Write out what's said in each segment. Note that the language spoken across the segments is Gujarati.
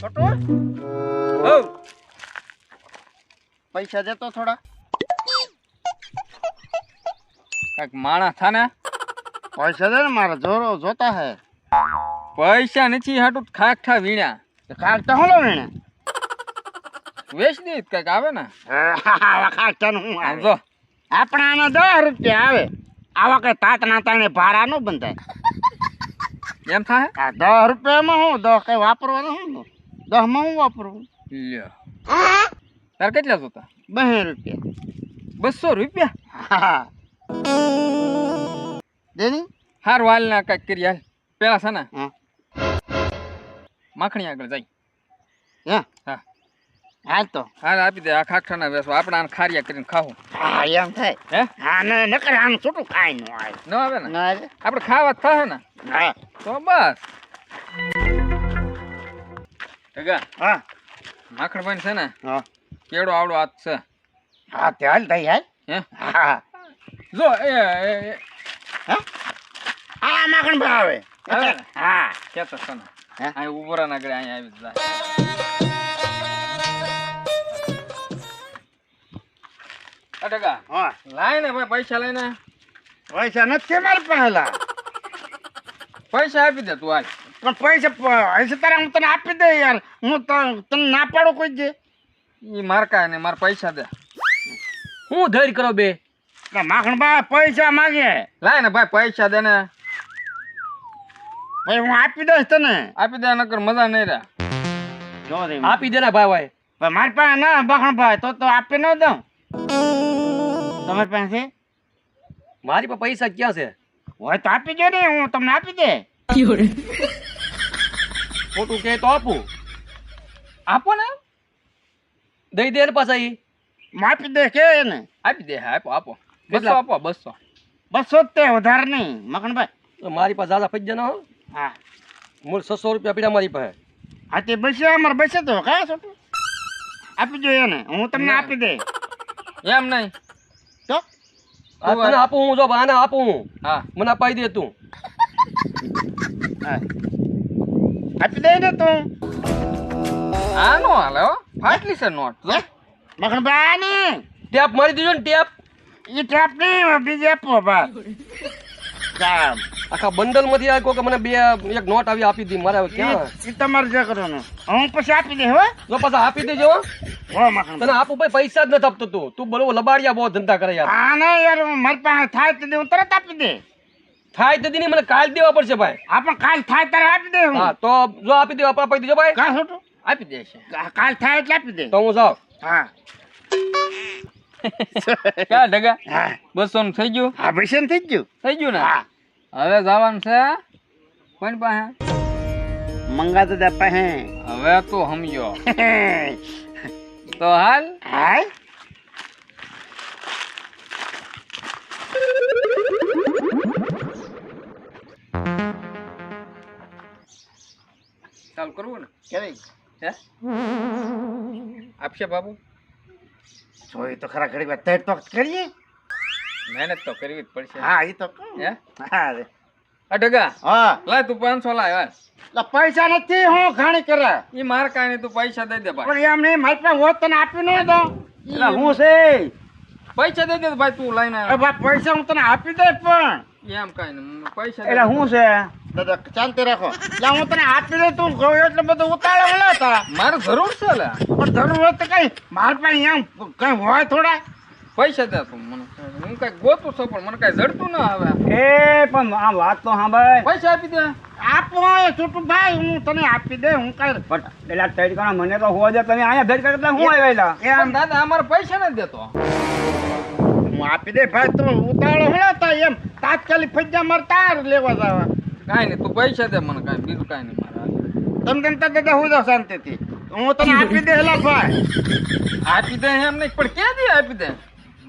છોટુ પૈસા દેતો થોડા કાક માણા થાને પૈસા દે ને મારા જોરો જોતા હે પૈસા નથી હાટું ખાખા વીણ્યા કાઢતા હું લેને વેચ દે કઈક આવે ને કાઢતા હું આમ જો આપણે આના 10 રૂપિયા આવે આવા કઈ તાત ના તાણે ભાડા નો બંધાય એમ થાય આ 10 રૂપિયામાં હું 10 કઈ વાપરવાનું હું 10 માં હું વાપરવું લ્યો તાર કેટલા જોતા 2 રૂપિયા 200 રૂપિયા દેની હારું હાલ ના કઈક કરી હાલ પેલા છે ને હા માખણી આગળ જાય હા હા હાલ તો હાલ આપી દે આ ખાખરાના વેસો આપણે આને ખારિયા કરીને ખાવું હા એમ થાય હે હા ને નકર આમ છૂટું ખાઈ નો આવે ન આવે ને ના આવે આપણે ખાવા જ થાય ને હા તો બસ જગા હા માખણભાઈ છે ને હા કેળો આવડો હાથ છે હા તે હાલ થઈ હાલ હે હા જો એ હા માખણ ભાવે આવે ને? હા કેતો છે ને હે? અહીં ઉભો રહે ને આગળ અહીંયા આવી જાય અટકા હા લાય ને ભાઈ પૈસા લઈને પૈસા નથી મારી પહેલા પૈસા આપી દે તું હાલ પણ પૈસા હશે તારે હું તને આપી દે યાર હું તને ના પાડું કોઈ જે ઈ મારકા ને મારા પૈસા દે હું ધૈર્ય કરો બે માખણ ભાઈ પૈસા માગે લાય ને ભાઈ પૈસા દે ને ભાઈ હું આપી દઈશ તને આપી દે નકર મજા નહીં રહે જો દે આપી દે ને ભાઈ પણ મારી પાસે ના માખણ ભાઈ તો આપી ન દઉં તમારી પાસે મારી પાસે પૈસા ક્યાં છે હોય તો આપી દો ને હું તમને આપી દે ખોટું કે તો આપું આપો ને દઈ દે ને પાછા ઈ આપી દે કે એને આપી દે હા આપો આપો 200 કેટલા? આપો 200 200 જ તે વધારે નહીં માખણ ભાઈ તો મારી પાસે દાદા પૈસા ના હા મૂળ 600 રૂપિયા પીડા મારી પાસે હા તે બસે અમારે બસે તો કાં છોટું આપી દો એને હું તમને ના. આપી દે એમ નહીં તો આ તને આપું હું જો આને આપું હું હા મને અપાઈ દે તું હા આપી દે ને તું આ નો હાલે હો ફાટલી છે નોટ જો માખણ ભાઈ ને ટેપ મારી દેજો ને ટેપ એ ટ્રેપ નહીં બીજે આપો બા કામ આખા બંડલ માંથી આ કે મને બે એક નોટ આવી આપી દી મારે હવે ક્યાં એ તમારે જે કરવાનું હું પછી આપી દે હો જો પાછા આપી દેજો હો. હો માખણ તને આપું ભાઈ પૈસા જ નથી આપતો તું બોલો લબાડિયા બહુ ધંધા કરે યાર હા ના યાર મારી પાસે થાય તો હું તરત આપી દે થાય તો નહીં મને કાલ દેવા પડશે ભાઈ હા પણ કાલ થાય ત્યારે આપી દે હું હા તો જો આપી દે અપાઈ દેજો ભાઈ કાં છોટું આપી દે છે કાલ થાય એટલે આપી દે તો હું જાઉં હા ક્યાં ડગા હા 200 નું થઈ ગયું હા પૈસા થઈ જ ગયું થઈ ગયું ને હા હવે જવાનું છે કોણ પાસે મંગા તો દે પાસે હવે તો સમજો તો હાલ હાય ચાલ કરવું ને કેવી હે આપશે બાબુ જોઈ તો ખરા ઘડી વાત તો કરીએ મહેનત તો કરવી જ પડશે હા એ તો કહું. હે હા રે અટકા હા લાય તું 500 લાય હાલ એટલે પૈસા નથી હું ઘણી કરે ઈ માર કાંઈ તું પૈસા દઈ દે ભાઈ પણ એમ નહીં મારી પાસે હોત તને આપી ન દઉં એટલે હું છે પૈસા દઈ દે તો ભાઈ તું લઈને એ બા પૈસા હું તને આપી દે પણ એમ કાંઈ નહીં પૈસા દે એટલે હું છે દાદા શાંતિ રાખો એટલે હું તને આપી દે તું કહું એટલે બધું ઉતાળે મળે તા મારે જરૂર છે લે પણ જરૂર હોય તો કઈ મારી પાસે એમ કઈ હોય થોડા પૈસા દે તું મને હું કઈ ગોતું છું પણ મને કઈ જડતું ના આવે એ પણ આ વાત તો સાંભળ પૈસા આપી દે આપો છોટું ભાઈ હું તને આપી દે હું કઈ પેલા તડકાના મને તો હોવા દે તમે અહીંયા ધડ કરતા હું આવેલા એમ દાદા અમારે પૈસા નથી દેતો હું આપી દે ભાઈ તું ઉતાળો મળે તા એમ તાત્કાલિક ફજ્જા મારે તાર લેવા જવા કાંઈ નહીં તું પૈસા દે મને કાંઈ બીજું કાંઈ નહીં મારે તમે તને દાદા હું જાઉં શાંતિથી હું તને આપી દે હેલા ભાઈ આપી દે એમ નહીં પણ ક્યાં દે આપી દે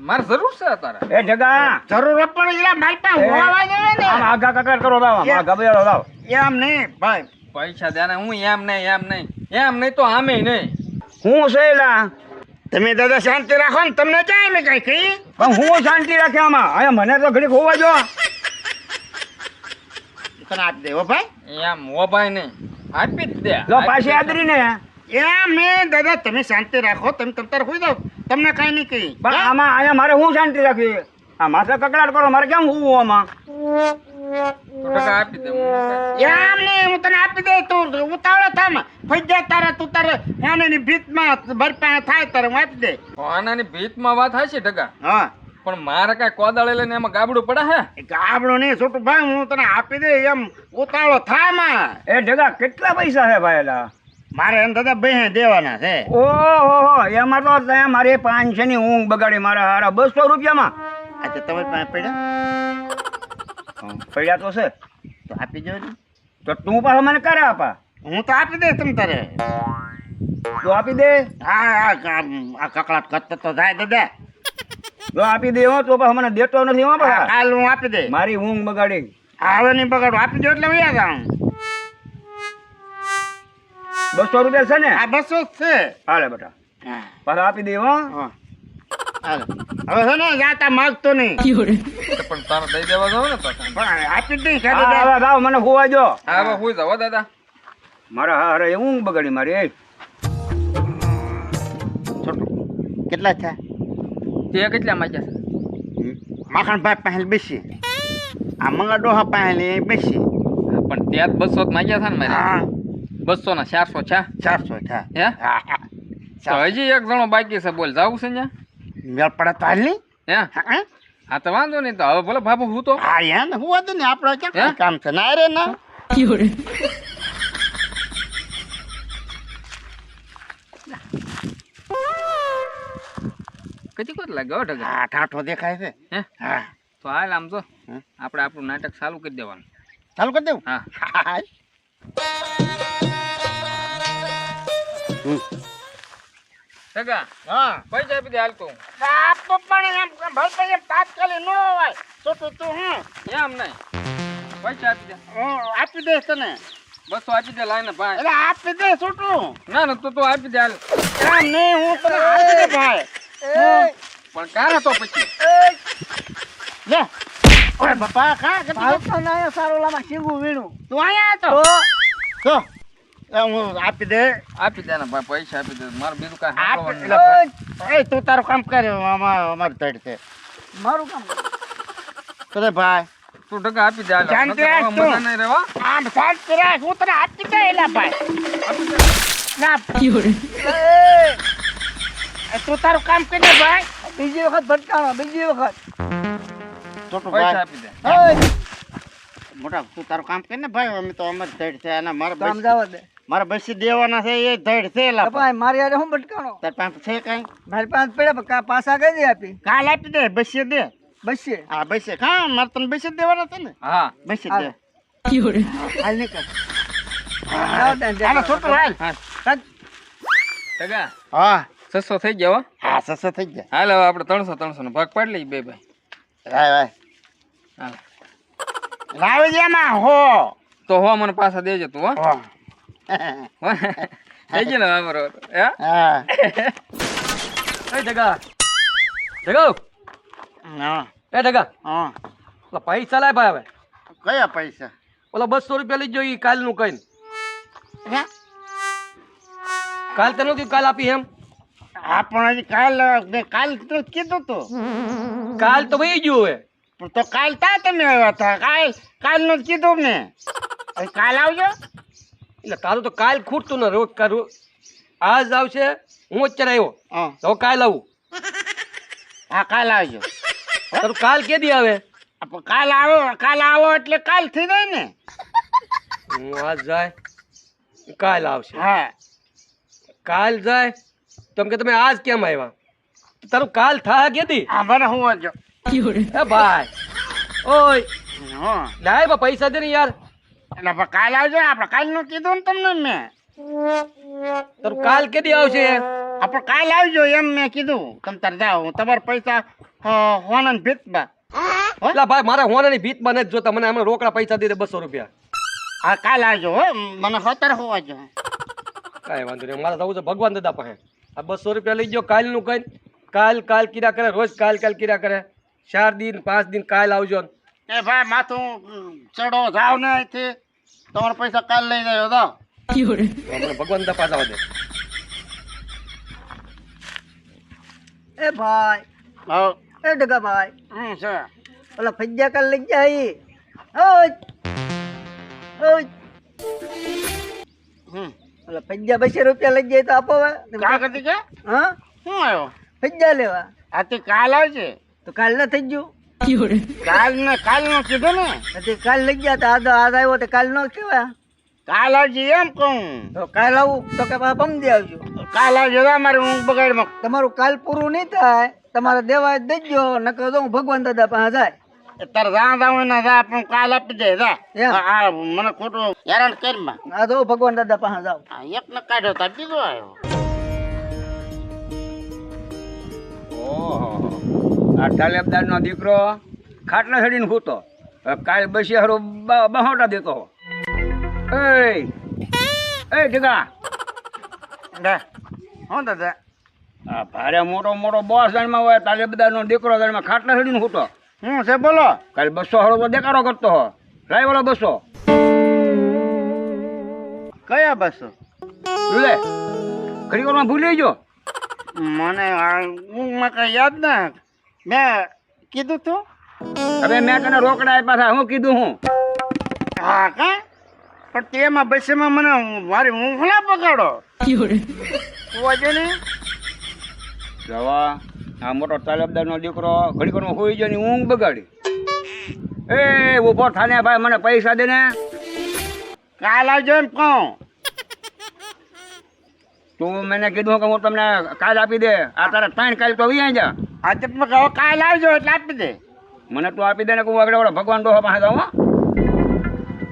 મારે જરૂર છે તારે એ જગા જરૂર પણ એટલે મારી પાસે હોવા જોઈએ ને આમ આગા કકર કરો દાવ આમ આગા બજારો દાવ એમ નહીં ભાઈ પૈસા દે ને હું એમ નહીં તો આમે નહીં હું છે એલા તમે દાદા શાંતિ રાખો ને તમને ક્યાં મેં કઈ કહી પણ હું શાંતિ રાખે આમાં અહીંયા મને તો ઘડીક હોવા જો તને આપી દે હો ભાઈ એમ મોબાઈ નહીં આપી જ દે જો પાછી આદરી ને એમ નહીં દાદા, તમે શાંતિ રાખો, તમે તમતાર હોઈ જાઓ, તમને કાંઈ નહીં કહી. પણ આમાં અહીંયા મારે હું શાંતિ રાખવી? આ માથે કકડાટ કરો મારે કેમ હોવું આમાં? તો ટકા આપી દે એમ નહીં, હું તને આપી દે, તું ઉતાવળે થામાં ફજ્જા તારે, તું તારે આનાની ભીતમાં બરપા થાય તારે હું આપી દે. આનાની ભીતમાં વાત હશે ટકા, હા, પણ મારે કાંઈ કોદાળે લઈને એમાં ગાબડું પડે હે? એ ગાબડો નહીં છોટું ભાઈ, હું તને આપી દે, એમ ઉતાવળો થામાં. એ જગા કેટલા પૈસા છે ભાઈ? એલા મારે એને દાદા બે દેવાના છે. ઓહો, એમાં તો ત્યાં મારે 500 ની ઊંઘ બગાડી મારા હારા 200 રૂપિયામાં. આજે તમારી પાસે પડ્યા પડ્યા તો છે તો આપી દો ને. તો તું પાછો મને કરે આપા? હું તો આપી દે તમ તારે. તો આપી દે. આ કકડાટ કરતો તો જાય દાદા. જો આપી દે હો, તો પાછો મને દેતો નથી હો પાછા. કાલ હું આપી દે. મારી ઊંઘ બગાડી. હવે નહીં બગાડો, આપી દો એટલે વયા જાઉં. 200 રૂપિયા છે ને? આ 200 જ છે. હાલે બેટા, હા, પાછા આપી દે હો. હા. હાલો. હવે છે ને જાતા માગતો નહીં. પણ તારે દઈ દેવા જાવ ને તો પણ આપી જ નહીં કે હા, દાદા. હવે જાઓ, મને હોવા જો. હા હવે હુઈ જાવ હો દાદા. મારા હારે ઊંઘ બગાડી મારી. છોટું કેટલા છે? તે કેટલા માંગ્યા છે? માખણભાઈ પાસે બેસી, આ મંગા ડોહા પાસે બેસી. પણ ત્યાં 200 જ માંગ્યા છે ને મારે. હા, 200 ના 400 છે. 400 છે. હે? હા, હા. તો હજી એક જણો બાકી છે, બોલ જાવું છે ને? મેળ પડે તો હાલ નહીં. હે? હા, હા તો વાંધો નહીં, તો હવે ભલે બાપુ હું તો હા, યાર ને હું વાંધો નહીં, આપણે હે? ક્યાં કામ છે ના રે ના. કદી કોત લાગ્યો હો ઢગા. હા, ઠાઠો દેખાય છે. હે? હા, તો હાલ આમ જો હે? આપણે આપણું નાટક ચાલુ કરી દેવાનું. ચાલુ કરી દઉં. હા. હા. ઢગા હા, પૈસા આપી દે હાલ તું. આપો પણ એમ ભરપાઈ એમ તાત્કાલિક ન હોય. છોટું તું હું એમ નહીં, પૈસા આપી દે. આપી દઈશ તને. 200 આપી દે લાઈને ભાઈ. એટલે આપી દે છોટું. ના ના તો આપી દે હાલ. એમ નહીં, હું તને આપી દે ભાઈ. પણ કારે તો પછી લે ઓય બાપા કા તો ના સારો લામાં શીંગું વીણું. તું અહીંયા તો તો હું આપી દે. આપી દે ને ભાઈ, પૈસા આપી દે. મારું બીજું કાંઈ આપી સાંભળવાનું એટલે એ તું તારું કામ કરે, અમારું તડ છે. મારું કામ તો ભાઈ નહીં. તું ઢગા આપી દે હાલ. શાંતિ નકર રાખ હવે તું. મજા નહીં રહેવા. આમ શાંતિ રાખ, હું તને આપી દે એલા ભાઈ. ના તું તારું કામ કરી દે ભાઈ. બીજી વખત ભટકાણો, બીજી વખત. છોટું પૈસા ભાઈ આપી દે. મોટા તું તારું કામ કરી ને ભાઈ, અમે તો અમારી ધડ છે અને કામ જવા દે. મારા બેસી દેવાના છે એ ધડ છે એલા. ભાઈ મારી યારે હું ભટકાણો? તાર પાસે છે કઈ? મારી પાસે પડ્યા પાછા કઈ દે આપી? કાલ આપી દે, બેસી દે. બસી હા બેસે, હા મારે તને બેસી જ દેવાના છે ને. હા બેસી હાલ. દે. હાલ નીકળ. હાલો છોટું હાલ. હા ઢગા હા 600 થઈ ગયા હો. હા સસ્તો થઈ ગયા. હાલ હવે આપણે 300 નો ભાગ પાડી લઈએ બે ભાઈ. રાય હાલ લાવી દે માં હો. તો હો મને પાછા દેજો તું હો. હો. થઈ ગયો ને અમારો હે. હા. એ જગા જગા હા. એ જગા હા. ઓલા પૈસા લાય ભાઈ. હવે કયા પૈસા? ઓલા 200 રૂપિયા લઈ જો ઈ કાલનું કઈ હે? કાલ તને કીધું કાલ આપી એમ. હા પણ હજી કાલ તો કીધું તું. કાલ તો વહી ગયું હવે. પણ તો કાલ તા તમે આવ્યા હતા. કાલનું જ કીધું ને. હવે કાલ આવજો. એટલે તારું તો કાલ ખૂટતું ને રોજ કરું. આજ આવશે, હું અત્યારે આવ્યો હા. તો કાલ આવું. હા કાલ આવજો. તારું કાલ કેદી આવે? કાલ આવો એટલે કાલ થઈ જાય ને. હું આજ જાય કાલ આવશે. હા. કાલ જાય તો એમ કે તમે આજ કેમ આવ્યા? તારું કાલ થાય કેદી? હા બરાબર હું આવજો. એ ભાઈ ઓય હા. લાય બા પૈસા દે ને યાર. એટલે પણ કાલ આવજો ને. આપણે કાલનું કીધું ને તમને મેં. તારું કાલ કેદી આવશે? આપણે કાલ આવજો એમ મેં કીધું. તમે તાર જાઓ, હું તમારા પૈસા હોના ભીતમાં. એટલે ભાઈ મારે હોનાની ભીતમાં નથી જોતા. મને હમણાં રોકડા પૈસા દે 200 રૂપિયા. હા કાલ આવજો હો. મને 17 હોવાજો. કાંઈ વાંધો નહીં. મારે જવું છે ભગવાન દાદા પાસે. આ 200 રૂપિયા લઈ ગયો કાલનું કઈ. કાલ કાલ કીરા કરે, રોજ કાલ કાલ કીરા કરે. 4 દિન 5 દિન કાલ આવજો. એ ભાઈ માથું ચડો જાવ ને અહીંથી. તમારા પૈસા કાલ લઈ જાય જાઓ. મને ભગવાન દાદા પાછા દે. એ ભાઈ હા એ ડગા ભાઈ છે ઓલા ફજ્જા કાલ લઈ જાય ઓય ઓય ઓલા ફજ્જા 200 રૂપિયા લઈ જાય તો આપો હવે. કા કરતી કે હા શું આવ્યો ફજ્જા લેવા આથી કાલ આવશે તો કાલ ન થઈ ગયું કાલ નો કીધું ને પછી કાલ લઈ ગયા તો આજ આવ્યો તો કાલ નો કેવાય કાલ આવજે એમ કહું તો કાલ આવું તો કે પાછા પમદી આવજો કાલ આવજે તો મારે ઊંઘ બગાડમાં તમારું કાલ પૂરું નહીં થાય તમારે દેવા દેજો નકર તો હું ભગવાન દાદા પાસે જાય તારે જા જાવ ને જા પણ કાલ આપી દે જા એમ? હા મને ખોટું હેરાન કરીમાં આ તો હું ભગવાન દાદા પાસે જાઉં એક ને કાઢ્યો તા બીજો આવ્યો ઓહો આ તાલેબદાર નો દીકરો ખાટલા ચડીને સૂતો કાલ બસી હારો બહોટા દેતો એ ઢીકા લે હું દાદા આ ભારે મોટો મોટો બોસ જણમાં હોય તાલેબદાર નો દીકરો જણમાં ખાટલા ચડીને સૂતો હું છે બોલો કાલ 200 હારો તો દેકારો કરતો હો લાય વાળો 200 કયા બસો લે ઘડી વારમાં ભૂલી ગયો મને ઊંઘમાં કઈ યાદ ના મેં કીધું તું હવે મેં તને રોકડા આપ્યા હતા હું કીધું હું હા કા પણ તેમાં બસમાં મને મારી ઊંઘ ના પકડો વાજે ને જવા આ મોટો તાલેબદાર નો દીકરો ઘડી વારમાં હોઈ ગયો ની ઊંઘ બગાડી એ ઉભો થાને ભાઈ મને પૈસા દે ને કાલ આવજો એમ કહું તું મને કીધું કે હું તમને કાલ આપી દે આ તારા 3 કાલ તો આવી જા આજે તમે કહો કાલ આવજો એટલે આપી દે મને તું આપી દે ને હું આગળ વાળો ભગવાન ડોહા પાસે જાઉં હો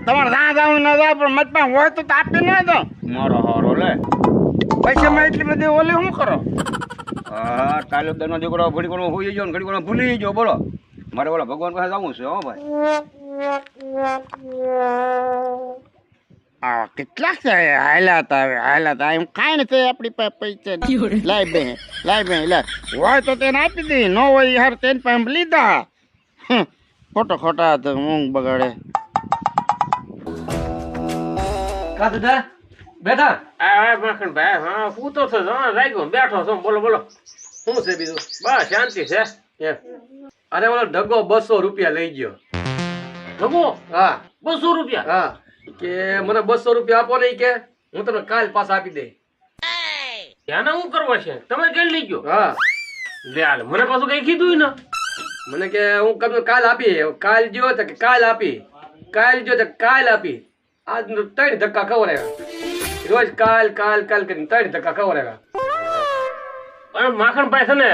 તમારે ના જાવ ના જાવ પણ મત પાસે હોય તો આપી ના દો મારો હારો લે પૈસામાં એટલી બધી ઓલી શું કરો હા તાલેબદાર નો દીકરો ઘડી વારમાં હોઈ ગયો ને ઘડી વારમાં ભૂલી ગયો બોલો મારે ઓલા ભગવાન પાસે જવું છે હો ભાઈ આ કેટલા છે હાલ્યા હતા એમ કાંઈ નથી આપણી પાસે પૈસા લાય બે લે હોય તો તેને આપી દે ન હોય યાર તેને પાસે લીધા ખોટા તો ઊંઘ બગાડે કા દાદા બેઠા આ માખણભાઈ હા હું તો છો લાગ્યો બેઠો છો બોલો બોલો શું છે બીજું બસ શાંતિ છે એમ અરે ઓલો ઢગો 200 રૂપિયા લઈ ગયો ભગો હા 200 રૂપિયા હા કે મને 200 રૂપિયા આપો નહીં કે હું તમને કાલ પાછા આપી દે ત્યાંના હું કરવા છે તમે કઈ લઈ ગયો હા લે હાલ મને પાછું કઈ કીધું ને મને કે હું કમ કાલ આપી કાલ જો તો કે કાલ આપી કાલ જો તો કાલ આપી આજ 3 ધક્કા ખવડાવ્યા રોજ કાલ કાલ કાલ કરીને 3 ધક્કા ખવડાવ્યા પણ માખણભાઈ છે ને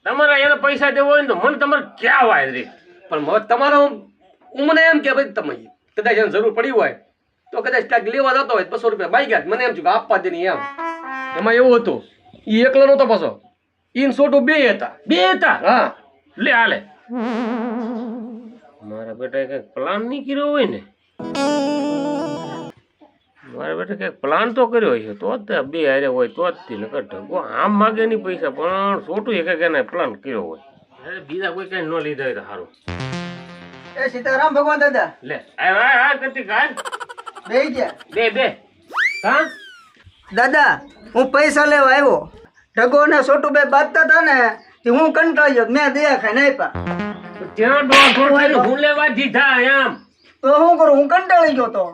તમારે એને પૈસા દેવો હોય ને તો મને તમારે ક્યાં વાય રે પણ તમારો હું મને એમ કે ભાઈ તમે કદાચ એને જરૂર પડી હોય તો કદાચ ક્યાંક લેવા જતો હોય 200 રૂપિયા બાઈ ગયા મને એમ થયું કે આપવા દે નહીં એમ એમાં એવું હતું એ એકલો નતો પાછો ઈન સોટું 2 હતા બે હતા હા લે હાલે મારા બેટા કઈક પ્લાન નહીં કર્યો હોય ને મારા બેટા કઈક પ્લાન તો કર્યો છે તો જ બે હારે હોય તો જ થી નકર ઢગો આમ માગે નહીં પૈસા પણ છોટું એક એને પ્લાન કર્યો હોય અરે બીજા કોઈ કઈ ન લીધા હોય તો સારું એ સીતારામ ભગવાન દાદા લે આ કરતી કાલ બેહી ગયા બે હા દાદા હું પૈસા લેવા આવ્યો ઢગો ને છોટું બે બાંધતા હતા ને તે હું કંટાળ્યો મેં દયા ખાઈને આપ્યા ત્યાં ડોળ હું લેવા દીધા એમ તો શું કરું હું કંટાળી ગયો તો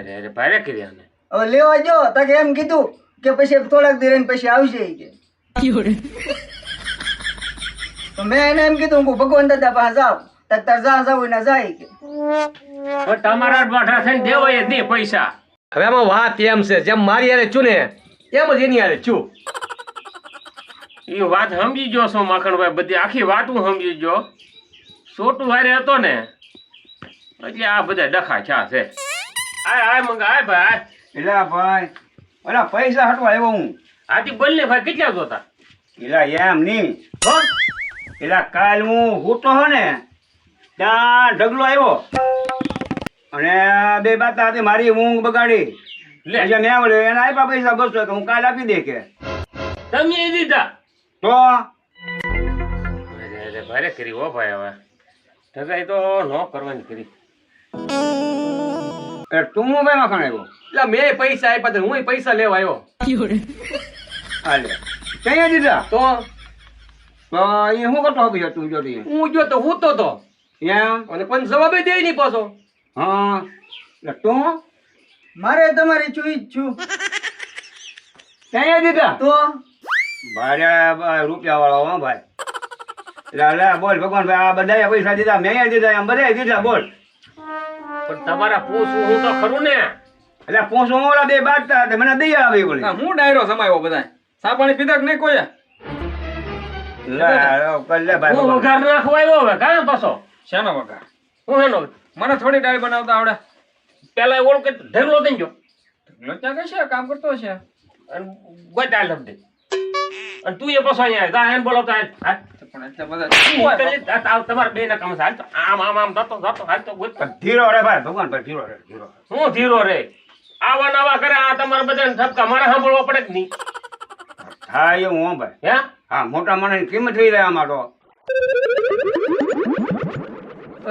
અરે ભારે કર્યા ને હવે લેવા ગયો તો કે એમ કીધું કે પછી થોડાક દી રહીને પછી આવશે ઈ કે તો મેં એને એમ કીધું હું ભગવાન દાદા પાસે જાઉં તાર જા જાવ ને જાય કે પણ તમારા બાઠા થઈને દેવાય દે પૈસા હવે આમાં વાત એમ છે જેમ મારી હારે છું ને એમ જ એની હારે છું એ વાત સમજી ગયો છો માખણભાઈ બધી આખી વાત હું સમજી ગયો છોટું વારે હતો ને એટલે આ બધા ડખા છા છે આય મંગા આય ભાઈ એલા ભાઈ ઓલા પૈસા હટવા આવ્યો હું આથી બોલને ભાઈ કેટલા જોતા એલા એમ નહીં એલા કાલ હું હૂતો હો ને ત્યાં ઢગલો આવ્યો અને બે બાતા હતી મારી ઊંઘ બગાડી લે પછી મેં બોલ્યો એને આપ્યા પૈસા 200 કે હું કાલ આપી દે કે તમે એ દીધા તો અરે ભારે કરી હો ભાઈ હવે ઠગાઈ તો ન કરવાની કરી એ તું હું ભાઈ માખણ આવ્યો એટલે મેં પૈસા આપ્યા તો હું પૈસા લેવા આવ્યો. હાલે ક્યાં દીધા તો તો એ શું કરતો હતો યાર તું જોતી હું ગયો તો હું તો એમ અને પણ જવાબ દે નહીં પાછો. હા એટલે તું મારે તમારી ચૂઈ જ છું ક્યાં દીધા તો ભાઈ રૂપિયા વાળો હો ભાઈ એટલે લે બોલ ભગવાન ભાઈ આ બધાએ પૈસા દીધા મેં દીધા એમ બધાએ દીધા બોલ પણ તમારા પૂછવું હું તો ખરું ને. એટલે પોસો ઓલા બે બાટતા હતા મને દઈ આવી બોલી આ હું ડાયરો સમાયો બધા સા પાણી પીધા કે નહીં કોઈ લે ભાઈ હું ભગવાન. વઘાર નાખવા આવ્યો હવે કાં પાછો શેનો વગર હું એનો મને થોડી ડાળ બનાવતા આવડે પેલા ઓળખે ઢગલો દઈ ગયો લોચા કશે કામ કરતો છે અને ગોતા લપ દે અને તું એ પાછો અહીંયા જા એને બોલાવતો હાલ પણ એટલે બધા તમારા બે ના કામ છે હાલ તો આમ આમ આમ જતો હાલ તો ગોત પણ ધીરો રે ભાઈ ભગવાન ભાઈ ધીરો રે ધીરો હું ધીરો રે આવા નવા કરે આ તમારા બધાને ઠપકા મારે સાંભળવા પડે કે નહીં હા એ હું હો ભાઈ હે હા મોટા માણસની કિંમત થઈ જાય આમાં તો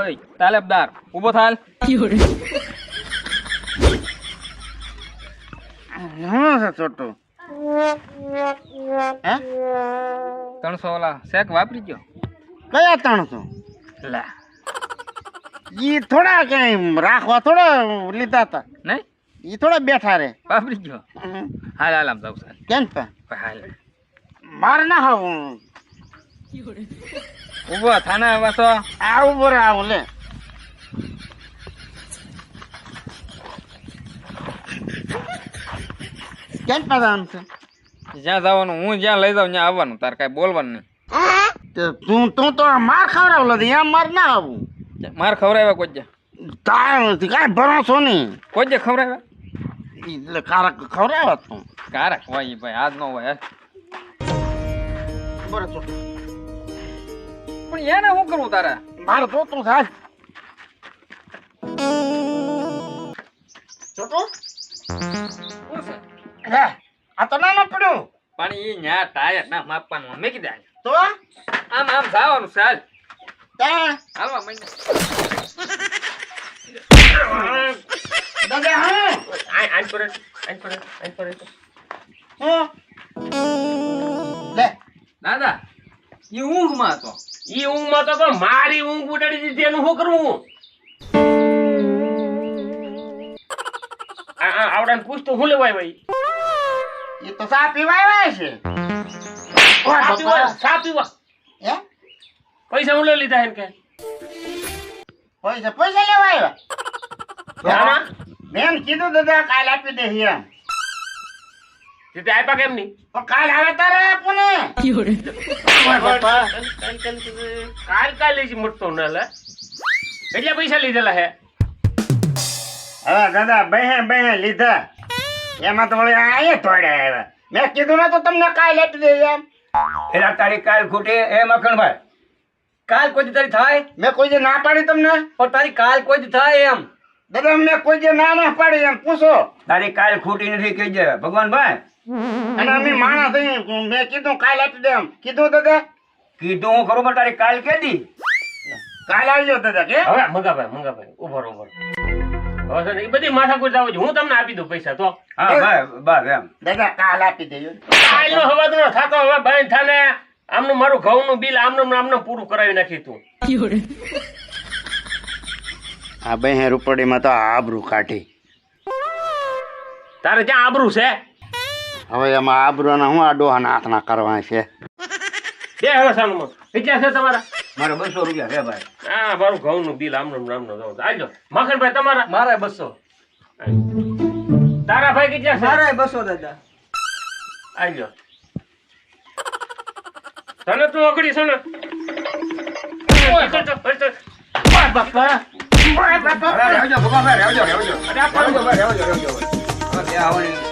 ઓય તાલેબદાર ઊભો થાલ શું છે છોટું હે 300 ઓલા શેક વાપરી ગયો કયા 300 લા ઈ થોડા ક્યાંય રાખવા થોડા લીધા હતા નહીં ઈ થોડા બેઠા રે વાપરી ગયો હાલ હાલ આમ જાવ સાલ કેમ પા હાલ મારે ના આવું ઊભો થાને હવે તો આવું બોરે આવું લે કેમ પા છે જ્યાં જવાનું હું જ્યાં લઈ જાઉં ત્યાં આવવાનું તાર કાંઈ બોલવાનું નહીં તે તું તો માર ખવડાવલો હતી એમ માર ના આવું માર ખવડાવ્યા કોઈ જે તાર કાંઈ ભરોસો નહીં કોઈ જે ખવડાવ્યા એટલે કારક ખવડાવ્યા તું કારક હોય ઈ ભાઈ આજ નો હોય બરો છો પણ એને શું કરવું તારે મારે તો તું સાહેબ છોટું શું છે લે આ તો નાનો પડ્યું પણ ઈ ન્યા ટાયર ના માપવાનું મેં કીધા તો આમ આમ જવાનું ચાલ ત્યાં હાલવા મહિને દાદા હા આન પર હું લે દાદા ઈ ઊંઘમાં હતો ઈ ઊંઘમાં તો મારી ઊંઘ ઉડાડી દીધી એનું શું કરવું આવડાને પૂછતો હું લેવાય ભાઈ એ તો ચા પીવા આવ્યા છે સા પીવા હે પૈસા હું લઈ લીધા એમ કે પૈસા લેવા આવ્યા નાના મેં કીધું દાદા કાલ આપી દે એમ તે આપ્યા કેમ નહીં પણ કાલ આવે તારે આપું ને કાલ લઈ મોટતો ન લે કેટલા પૈસા લીધેલા હે હવે દાદા બહે લીધા એમાં તો વળી અહીંયા થોડા આવ્યા મેં કીધું ને તો તમને કાલ આપી દે એમ એટલે તારી કાલ ખૂટે એ મખણભાઈ કાલ કોઈ દી તારી થાય મેં કોઈ જે ના પાડી તમને પણ તારી કાલ કોઈ દી થાય એમ દાદા મેં કોઈ જે ના પાડી એમ પૂછો તારી કાલ ખોટી નથી કહેજે ભગવાનભાઈ અને અમે માણસ અહીં મેં કીધું કાલ આપી દે એમ કીધું દાદા કીધું હું ખરું પણ તારી કાલ કેદી કાલ આવજો દાદા કે હવે મંગાભાઈ ઉભો હવે છે ને એ બધી માથાકૂટ આવું છે હું તમને આપી દઉં પૈસા તો હા ભાઈ બસ એમ દાદા કાલ આપી દેજો કાલનો હવાદ નો થતો હવે ભાઈ થાને આમનું મારું ઘઉંનું બિલ આમનું પૂરું કરાવી નાખી તું આ બહે રૂપડીમાં તો આબરૂ કાઢી તારે ક્યાં આબરૂ છે હવે એમાં આબરૂના હું આ ડોહાના હાથના કરવા છે બે હવે સાનું કેટલા છે તમારા મારે 200 રૂપિયા છે ભાઈ હા મારું ઘઉંનું બિલ આમનું આજો માખણભાઈ તમારા મારે 200 તારા ભાઈ કેટલા છે મારે 200 દાદા આજો તને તું અગડી છે ને બાપા અરે રહેજો ભગવાનભાઈ રહેજો ભાઈ રહેજો હવે ત્યાં આવવાની